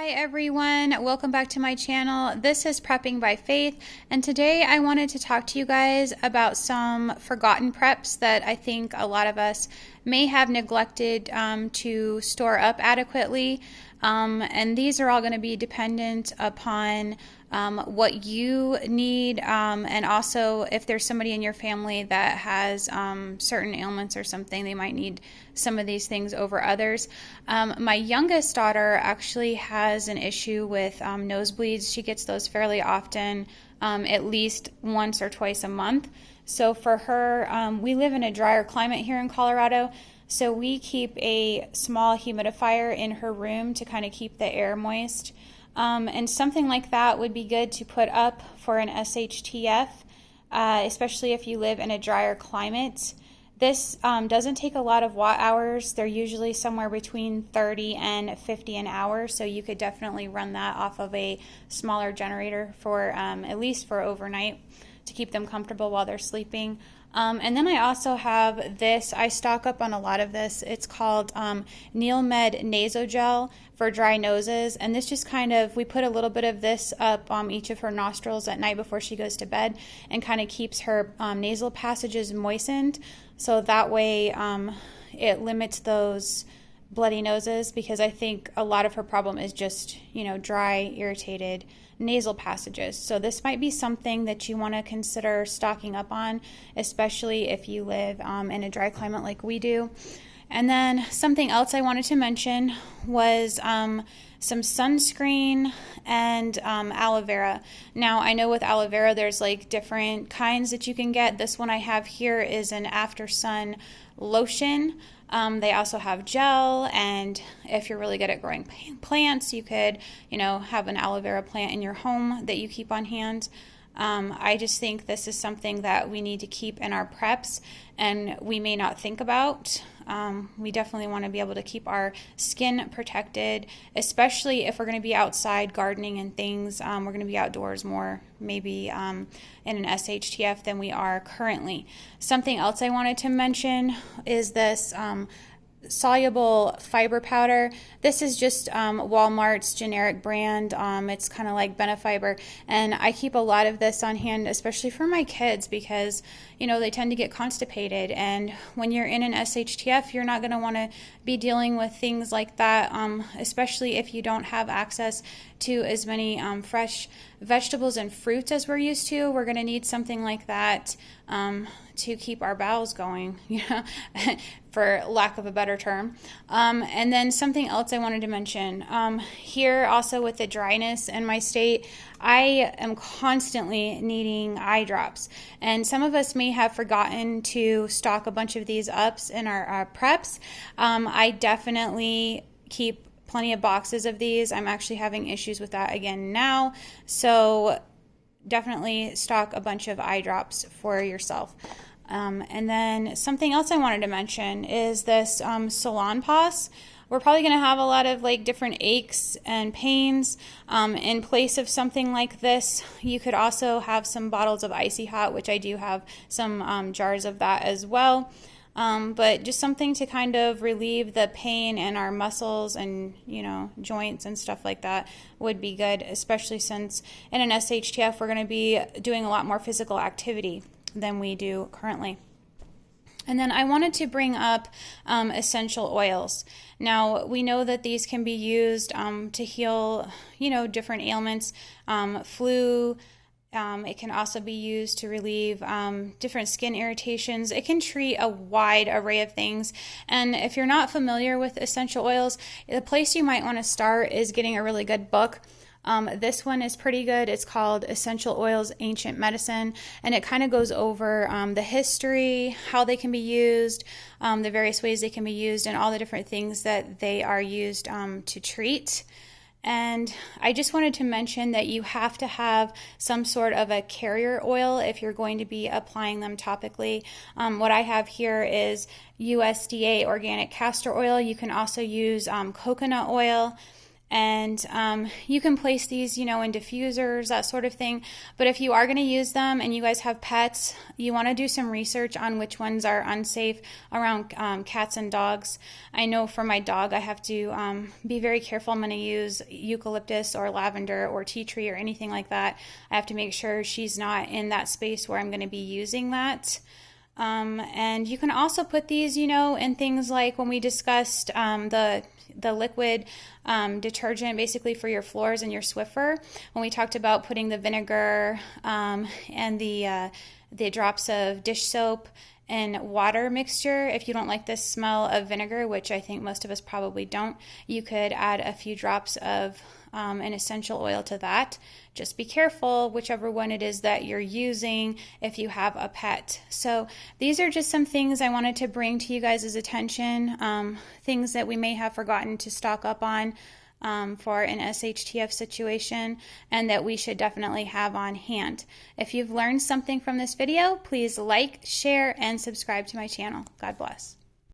Hi everyone, welcome back to my channel. This is Prepping by Faith, and today I wanted to talk to you guys about some forgotten preps that I think a lot of us may have neglected to store up adequately. And these are all going to be dependent upon what you need, and also if there's somebody in your family that has certain ailments or something, they might need some of these things over others. My youngest daughter actually has an issue with nosebleeds. She gets those fairly often, at least once or twice a month. So for her, we live in a drier climate here in Colorado, so we keep a small humidifier in her room to kind of keep the air moist. And something like that would be good to put up for an SHTF, especially if you live in a drier climate. This doesn't take a lot of watt hours. They're usually somewhere between 30 and 50 an hour, so you could definitely run that off of a smaller generator for at least for overnight to keep them comfortable while they're sleeping. And then I also have this, I stock up on a lot of this. It's called Neilmed Nasogel for dry noses. And this just kind of, we put a little bit of this up each of her nostrils at night before she goes to bed and kind of keeps her nasal passages moistened. So that way it limits those bloody noses, because I think a lot of her problem is just, dry, irritated nasal passages. So this might be something that you want to consider stocking up on, especially if you live in a dry climate like we do. And then something else I wanted to mention was some sunscreen and aloe vera. Now I know with aloe vera there's like different kinds that you can get. This one I have here is an after sun lotion. They also have gel, and if you're really good at growing plants, you could, have an aloe vera plant in your home that you keep on hand. I just think this is something that we need to keep in our preps, and we may not think about. We definitely want to be able to keep our skin protected, especially if we're going to be outside gardening and things. We're going to be outdoors more, maybe in an SHTF than we are currently. Something else I wanted to mention is this Soluble Fiber powder. This is just Walmart's generic brand. It's kind of like Benefiber, and I keep a lot of this on hand, especially for my kids, because they tend to get constipated, and when you're in an SHTF, you're not going to want to be dealing with things like that, especially if you don't have access to as many fresh vegetables and fruits as we're used to. We're going to need something like that to keep our bowels going, for lack of a better term. And then something else I wanted to mention, here also with the dryness in my state, I am constantly needing eye drops, and some of us may have forgotten to stock a bunch of these ups in our preps. I definitely keep plenty of boxes of these. I'm actually having issues with that again now, so definitely stock a bunch of eye drops for yourself. And then something else I wanted to mention is this Salon Pass. We're probably going to have a lot of different aches and pains. In place of something like this, you could also have some bottles of Icy Hot, which I do have some jars of that as well. But just something to kind of relieve the pain in our muscles and, joints and stuff like that would be good, especially since in an SHTF we're going to be doing a lot more physical activity than we do currently. And then I wanted to bring up essential oils. Now, we know that these can be used to heal, different ailments, flu. It can also be used to relieve different skin irritations. It can treat a wide array of things. And if you're not familiar with essential oils, the place you might want to start is getting a really good book. This one is pretty good. It's called Essential Oils, Ancient Medicine, and it kind of goes over the history, how they can be used, the various ways they can be used, and all the different things that they are used to treat. And I just wanted to mention that you have to have some sort of a carrier oil if you're going to be applying them topically. What I have here is USDA organic castor oil. You can also use coconut oil. And you can place these, in diffusers, that sort of thing. But if you are going to use them and you guys have pets, you want to do some research on which ones are unsafe around cats and dogs. I know for my dog, I have to be very careful. I'm going to use eucalyptus or lavender or tea tree or anything like that. I have to make sure she's not in that space where I'm going to be using that. And you can also put these, in things like when we discussed the liquid detergent basically for your floors and your Swiffer, when we talked about putting the vinegar and the drops of dish soap and water mixture. If you don't like the smell of vinegar, which I think most of us probably don't, you could add a few drops of an essential oil to that. Just be careful whichever one it is that you're using if you have a pet. So these are just some things I wanted to bring to you guys' attention, things that we may have forgotten to stock up on for an SHTF situation, and that we should definitely have on hand. If you've learned something from this video, please like, share, and subscribe to my channel. God bless.